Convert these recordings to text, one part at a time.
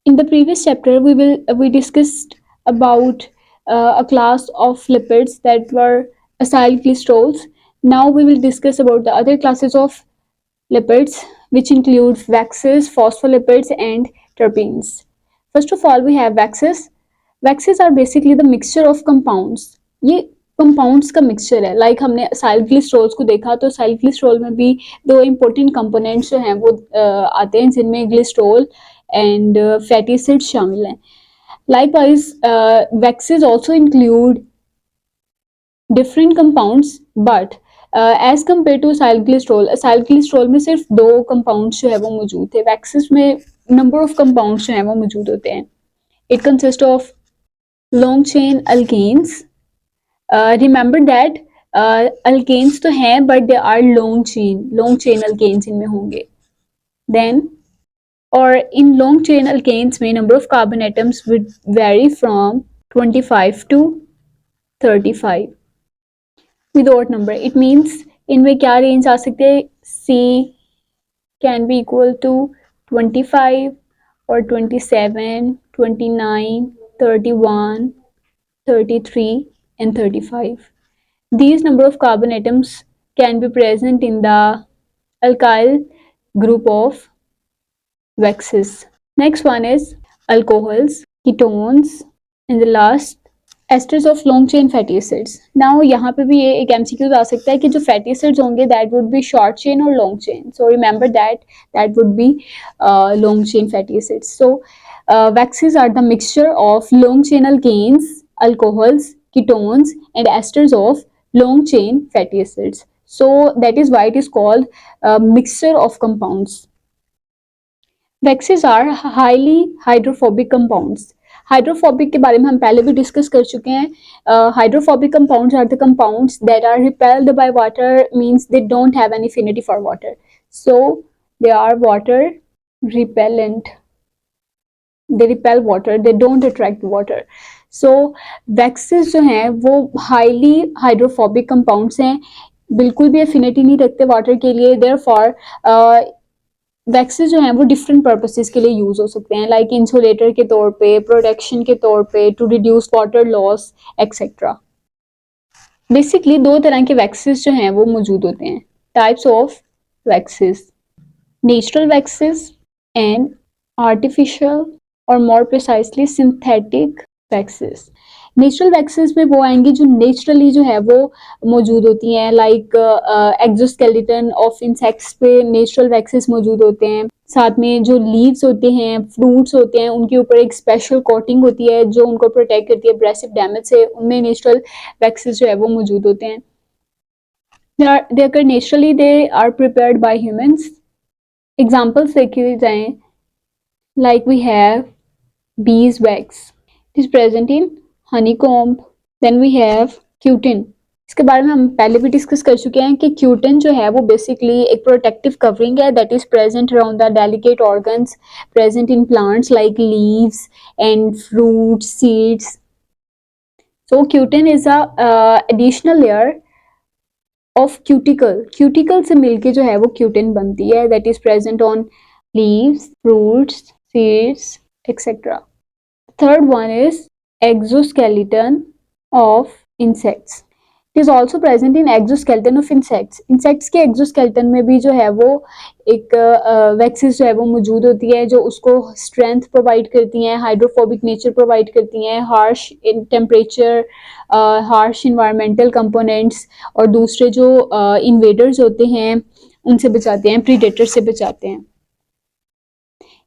In the previous chapter, we discussed about a class of lipids that were acylglycerols. Now we will discuss about the other classes of lipids, which include waxes, phospholipids, and terpenes. First of all, we have waxes. Waxes are basically the mixture of compounds. ये compounds का mixture है. Like हमने साइलग्लिसरॉल्स को देखा, तो साइलग्लिसरॉल में भी दो इंपॉर्टेंट कंपोनेंट्स जो हैं वो आते हैं, जिनमें ग्लिसरॉल एंड फैटी एसिड्स शामिल हैं. Likewise, waxes also include different compounds, but as compare to acylglycerol में सिर्फ दो कंपाउंड्स जो है वो मौजूद थे. वैक्सेस में नंबर ऑफ कंपाउंड्स जो है वो मौजूद होते हैं. It consist of long chain alkanes. Remember that alkanes तो हैं but they are long chain alkanes इनमें होंगे. देन और इन लॉन्ग चेन अल्केन्स में number of carbon atoms would vary from 25 to 35 with odd number. It means इनमें क्या range आ सकते हैं. C can be equal to 25 or 27, 29, 31, 33 and 35. These number of carbon atoms can be present in the alkyl group of waxes. Next one is alcohols, ketones, and the last asters of long chain fatty acids. Now यहाँ पे भी ये एक MCQs आ सकता है कि जो fatty acids होंगे that would be short chain और long chain. So remember that would be long chain fatty acids. So waxes are the mixture of long chain alkanes, alcohols, ketones and esters of long chain fatty acids. So that is why it is called mixture of compounds. Waxes are highly hydrophobic compounds. Hydrophobic के बारे में हम पहले भी discuss कर चुके हैं. Hydrophobic compounds are the compounds that are repelled by water, means they don't have any affinity for water, so they are water repellent. They repel water, they don't attract water. So waxes जो हैं वो highly hydrophobic compounds हैं, बिल्कुल भी affinity नहीं रखते water के लिए. देयरफॉर वैक्सेस जो हैं वो डिफरेंट पर्पसेस के लिए यूज हो सकते हैं, लाइक इंसुलेटर के तौर पे, प्रोटेक्शन के तौर पे, to reduce water loss etcetera. Basically दो तरह के वैक्सेस जो हैं वो मौजूद होते हैं. Types of waxes: natural waxes and artificial और more precisely synthetic waxes. Natural waxes में वो आएंगी जो नेचुरली जो है वो मौजूद होती हैं, लाइक एक्सोस्केलेटन ऑफ इंसेक्ट्स पे नेचुरल वैक्सेस मौजूद होते हैं. साथ में जो लीव्स होते हैं, फ्रूट्स होते हैं, उनके ऊपर एक स्पेशल कोटिंग होती है जो उनको प्रोटेक्ट करती है एब्रेसिव डैमेज से. उनमें नेचुरल वैक्सेस जो है वो मौजूद होते हैं. They occur naturally, they are prepared by humans. Examples देखे जाएं, like we have bees wax. It is present in honeycomb. Then we have cutin. इसके बारे में हम पहले भी डिस्कस कर चुके हैं कि क्यूटिन जो है वो बेसिकली एक प्रोटेक्टिव कवरिंग है that is present around the delicate organs present in plants like leaves and fruits, seeds. So cutin is a additional layer of cuticle से मिलके जो है वो क्यूटिन बनती है that is present on leaves, fruits, seeds, etc. Third one is exoskeleton of insects. It is also present in exoskeleton of insects. Insects के exoskeleton में भी जो है वो एक वैक्सेस जो है वो मौजूद होती है जो उसको स्ट्रेंथ प्रोवाइड करती हैं, हाइड्रोफोबिक नेचर प्रोवाइड करती हैं, harsh temperature, harsh environmental components और दूसरे जो इन्वेडर्स होते हैं उनसे बचाते हैं, प्रीडेटर से बचाते हैं.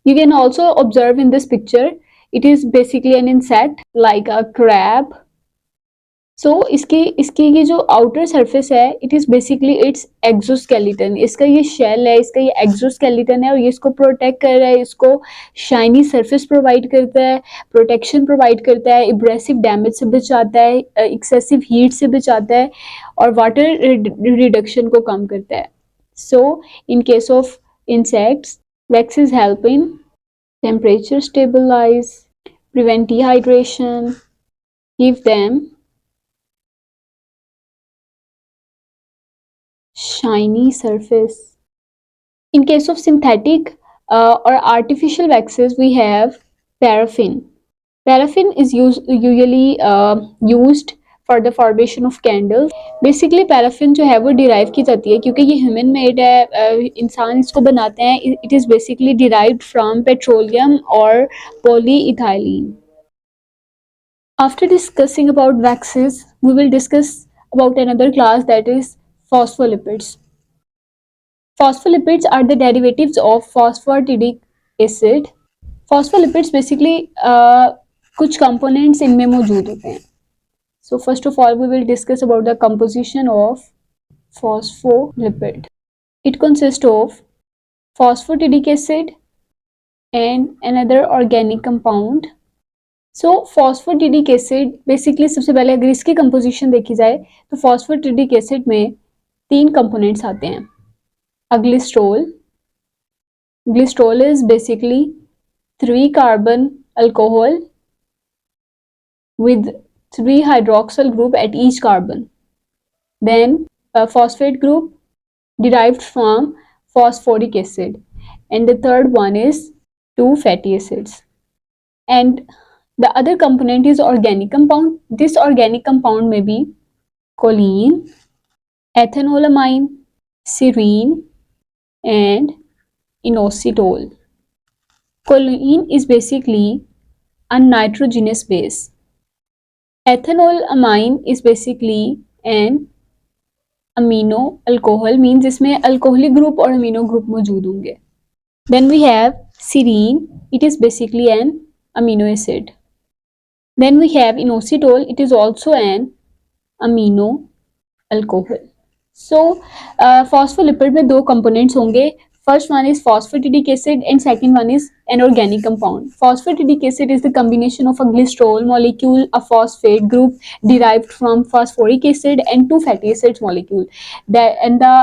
You can also observe in this picture, it is basically an insect like a crab. So इसकी ये जो outer surface है, it is basically its exoskeleton. इसका ये shell है, इसका ये exoskeleton है और ये इसको protect कर रहा है, इसको shiny surface provide करता है, protection provide करता है, abrasive damage से बचाता है, excessive heat से बचाता है और water reduction को कम करता है. So in case of insects, waxes help in temperature stabilize, prevent dehydration, give them shiny surface. In case of synthetic or artificial waxes, we have Paraffin. Paraffin is usually used for the formation of candles. Basically paraffin जो है वो derive की जाती है क्योंकि ये human made है, इंसान इसको बनाते हैं. It is basically derived from petroleum और polyethylene. After discussing about waxes, we will discuss about another class, that is phospholipids. Phospholipids are the derivatives of phosphatidic acid. Phospholipids basically कुछ components इनमें मौजूद होते हैं. So first of all, we will discuss about the composition of phospholipid. It consists of phosphatidic acid and another organic compound. So phosphatidic acid basically सबसे पहले अगर इसकी composition देखी जाए तो फॉस्फोटिडिक एसिड में 3 कंपोनेंट्स आते हैं. Glycerol. Glycerol is basically 3 carbon alcohol with 3 hydroxyl group at each carbon. Then a phosphate group derived from phosphoric acid, and the third one is 2 fatty acids. And the other component is organic compound. This organic compound may be choline, ethanolamine, serine, and inositol. Choline is basically a nitrogenous base. Ethanolamine is basically an amino alcohol, means इसमें alcoholic group और amino group मौजूद होंगे. Then we have serine. It is basically an amino acid. Then we have inositol. It is also an amino alcohol. So phospholipid में 2 components होंगे. First one is phosphatidic acid and second one is an organic compound. Phosphatidic acid is the combination of a glycerol molecule, a phosphate group derived from phosphoric acid, and 2 fatty acids molecule. And the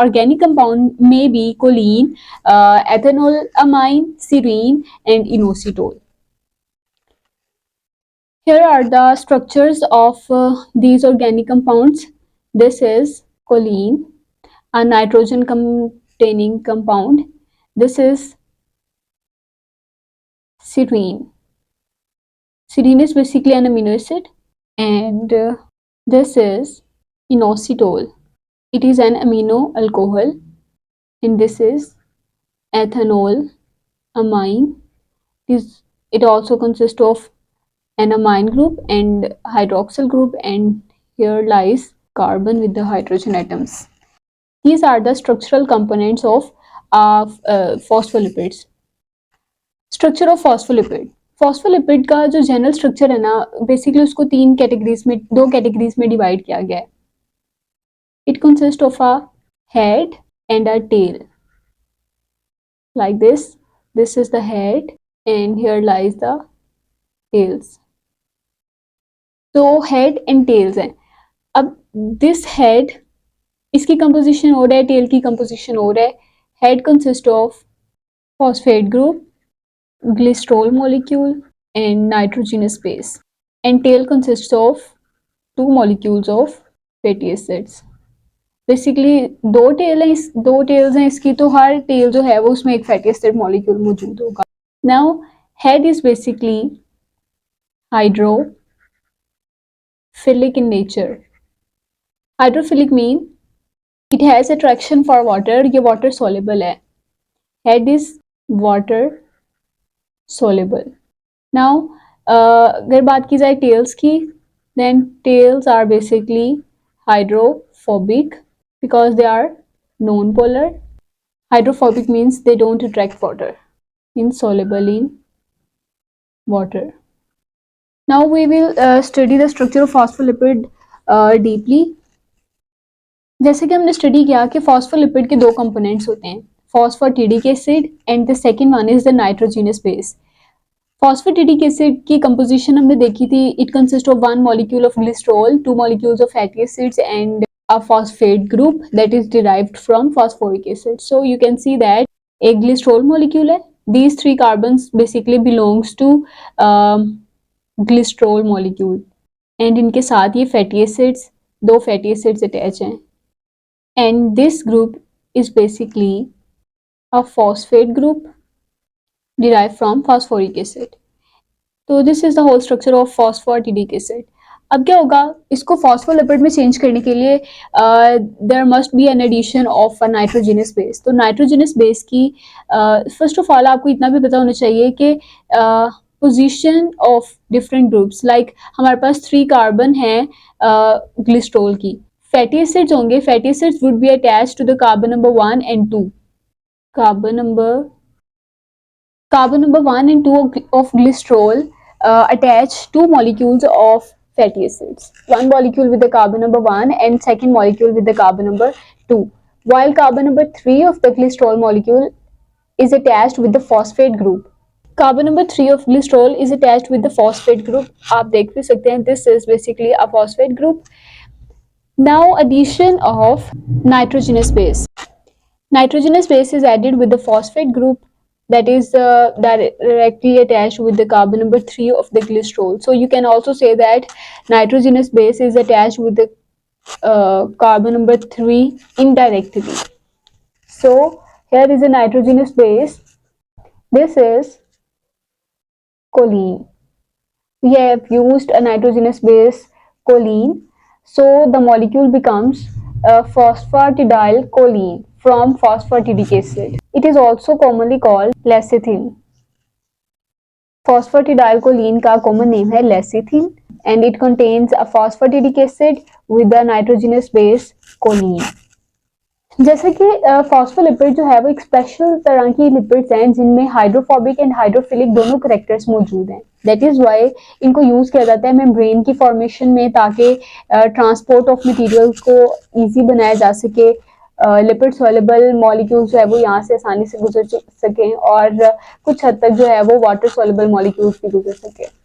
organic compound may be choline, ethanolamine, serine, and inositol. Here are the structures of these organic compounds. This is choline, a nitrogen containing compound. This is serine. Serine is basically an amino acid, and this is inositol. It is an amino alcohol, and this is ethanol amine. It also consists of an amine group and hydroxyl group, and here lies carbon with the hydrogen atoms. These are the structural components of phospholipids. Structure of phospholipid. Phospholipid का जो general structure है ना, basically उसको 3 categories में, 2 categories में divide किया गया है. It consist of a head and a tail, like this. This is the head and here lies the tails. तो हेड एंड टेल्स हैं. अब दिस हेड, इसकी कंपोजिशन और है, टेल की कंपोजिशन और है. Head consist of phosphate group, glycerol molecule, and nitrogenous base, and tail consists of 2 molecules of fatty acids. Basically 2 tail है, 2 टेल्स हैं इसकी, तो हर टेल जो है वो उसमें एक फैटी एसिड मॉलिक्यूल मौजूद होगा. Now head is basically hydrophilic in nature. Hydrophilic mean it has attraction for water. ये वाटर सोलेबल है. Head is water soluble. Now अगर बात की जाए टेल्स की, then tails are basically hydrophobic because they are non-polar. Hydrophobic means they don't attract water, insoluble in water. Now we will study the structure of phospholipid deeply. जैसे कि हमने study किया कि फॉस्फोलिपिड के 2 कंपोनेंट्स होते हैं, phosphatidic acid and the second one is the nitrogenous base. Phosphatidic acid की composition हमने देखी थी. It consist of 1 molecule of glycerol, 2 molecules of fatty acids and a phosphate group that is derived from phosphoric acid. So you can see that एक glycerol molecule है. These 3 carbons basically belongs to glycerol molecule, and इनके साथ ये fatty acids, 2 fatty acids attach हैं, and this group is basically a phosphate group derived from phosphoric acid. तो this is the whole structure of phosphatidic acid. अब क्या होगा, इसको phospholipid में चेंज करने के लिए there must be an addition of a nitrogenous base. तो नाइट्रोजनस बेस की फर्स्ट ऑफ ऑल आपको इतना भी पता होना चाहिए कि position of different groups, like हमारे पास 3 कार्बन है ग्लिस्ट्रोल की। फैटी एसिड्स होंगे, fatty acids would be attached to the carbon number 1 and 2। Carbon number Carbon number 1 and 2 of glycerol attach two molecules of fatty acids. One molecule with the carbon number 1 and second molecule with the carbon number 2. While carbon number 3 of the glycerol molecule is attached with the phosphate group. Carbon number 3 of glycerol is attached with the phosphate group. आप देख भी सकते हैं, this is basically a phosphate group. Now addition of nitrogenous base. Nitrogenous base is added with the phosphate group that is directly attached with the carbon number 3 of the glycerol. So you can also say that nitrogenous base is attached with the carbon number 3 indirectly. So here is a nitrogenous base. This is choline. We have used a nitrogenous base choline. So the molecule becomes phosphatidyl choline from phosphatidic acid. It is also commonly called lecithin. Phosphatidylcholine का common name है lecithin and it contains a phosphatidic acid with the nitrogenous base choline. जैसे कि phospholipid जो है वो एक special तरह की लिपिड्स हैं जिनमें हाइड्रोफोबिक एंड हाइड्रोफिलिक दोनों करेक्टर्स मौजूद हैं। दैट इज वाई इनको यूज किया जाता है मेम्ब्रेन की फॉर्मेशन में, ताकि ट्रांसपोर्ट ऑफ मटेरियल्स को इजी बनाया जा सके, लिपिड सॉल्युबल मॉलिक्यूल्स जो है वो यहाँ से आसानी से गुजर सकें और कुछ हद तक जो है वो वाटर सॉल्युबल मॉलिक्यूल्स भी गुजर सके।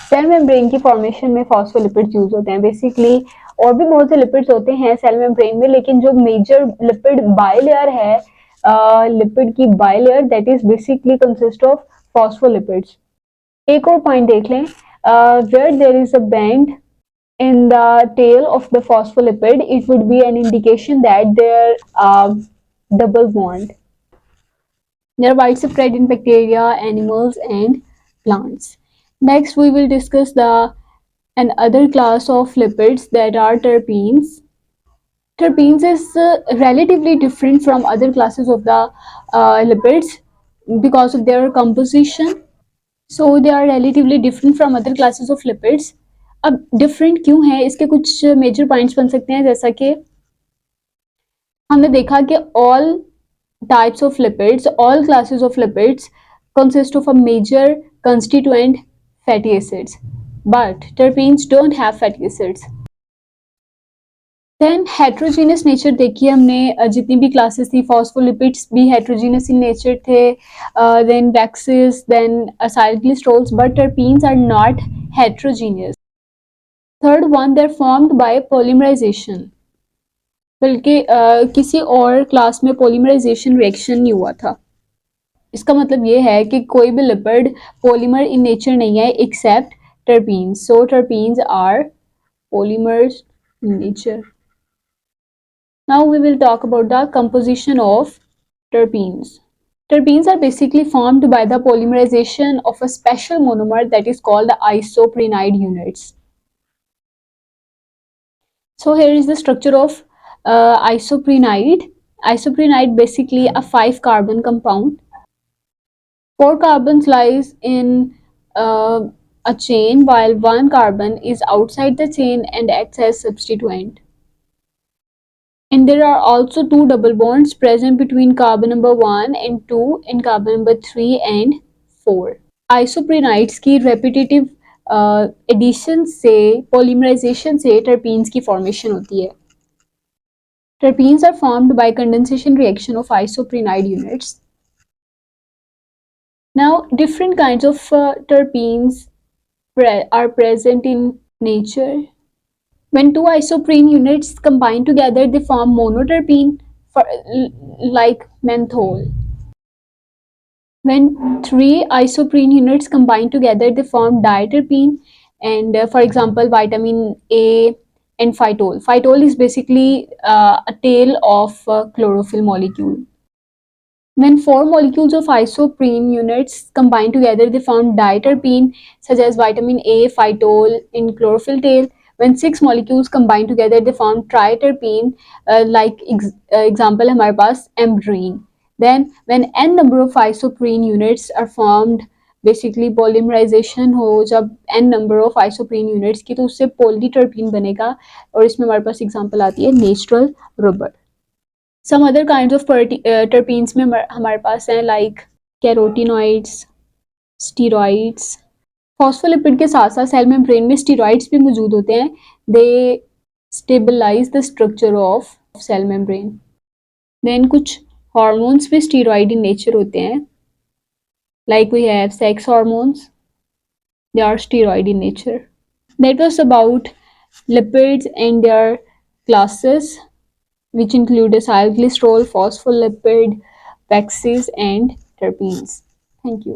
सेल मेम्ब्रेन की फॉर्मेशन में फॉस्फोलिपिड्स यूज होते हैं बेसिकली। और भी बहुत से लिपिड्स होते हैं सेल मेम्ब्रेन में, लेकिन जो मेजर लिपिड बायलेयर है, लिपिड की bilayer, that is basically consist of phospholipids. एक और पॉइंट देख लें, where there is a bend in the tail of the phospholipid, it would be an indication that there are double bond. They are widespread in bacteria, animals, and plants. Next, we will discuss another class of lipids that are terpenes. Terpenes is relatively different from other classes of the lipids because of their composition. So they are relatively different from other classes of lipids. अब different क्यों है, इसके कुछ major points बन सकते हैं, जैसा कि हमने देखा कि all types of lipids, all classes of lipids consist of a major constituent fatty acids, but terpenes don't have fatty acids. Then heterogeneous nature देखिए हमने, जितनी भी क्लासेस थी फॉस्फोलिपिड्स भी हेट्रोजीनियस इन नेचर थे, then waxes, then acylglycerols, but terpenes are not heterogeneous. Third one, they are formed by polymerisation, बल्कि किसी और क्लास में पॉलीमराइजेशन रिएक्शन नहीं हुआ था। इसका मतलब ये है कि कोई भी लिपिड पॉलीमर इन नेचर नहीं है except terpenes. So terpenes are polymers in nature. Now we will talk about the composition of terpenes. Terpenes are basically formed by the polymerization of a special monomer that is called the isoprenoid units. So here is the structure of isoprenoid. Isoprenoid basically a 5-carbon compound. 4 carbons lies in a chain while 1 carbon is outside the chain and acts as substituent. And there are also 2 double bonds present between carbon number 1 and 2 and carbon number 3 and 4. आइसोप्रेनाइड्स की repetitive addition से, polymerisation से terpenes की formation होती है। Terpenes are formed by condensation reaction of isoprenide units. Now, different kinds of terpenes are present in nature. When two isoprene units combine together, they form monoterpene, like menthol. When 3 isoprene units combine together, they form diterpene, and for example, vitamin A and phytol. Phytol is basically a tail of chlorophyll molecule. When four molecules of isoprene units combine together, they form diterpene, such as vitamin A, phytol in chlorophyll tail. When six molecules combine together, they form triterpene, example हमारे पास एम्ब्रीन. Then, when n number of isoprene units are formed, basically polymerisation हो जब n number of isoprene units की, तो उससे पोलीटर्पीन बनेगा. और इसमें हमारे पास एग्जांपल आती है natural rubber. Some other kind of terpenes में हमारे पास हैं लाइक कैरोटीनॉइड्स, स्टीरॉइड्स. फॉस्फोलिपिड के साथ साथ सेल मेम्ब्रेन में स्टीरॉइड्स भी मौजूद होते हैं. They stabilise the structure of cell membrane. Then कुछ हार्मोन्स भी स्टीरॉइड इन नेचर होते हैं, like we have sex hormones, they are steroid in nature. That was about lipids and their classes, which include acylglycerol, phospholipid, waxes, and terpenes. Thank you.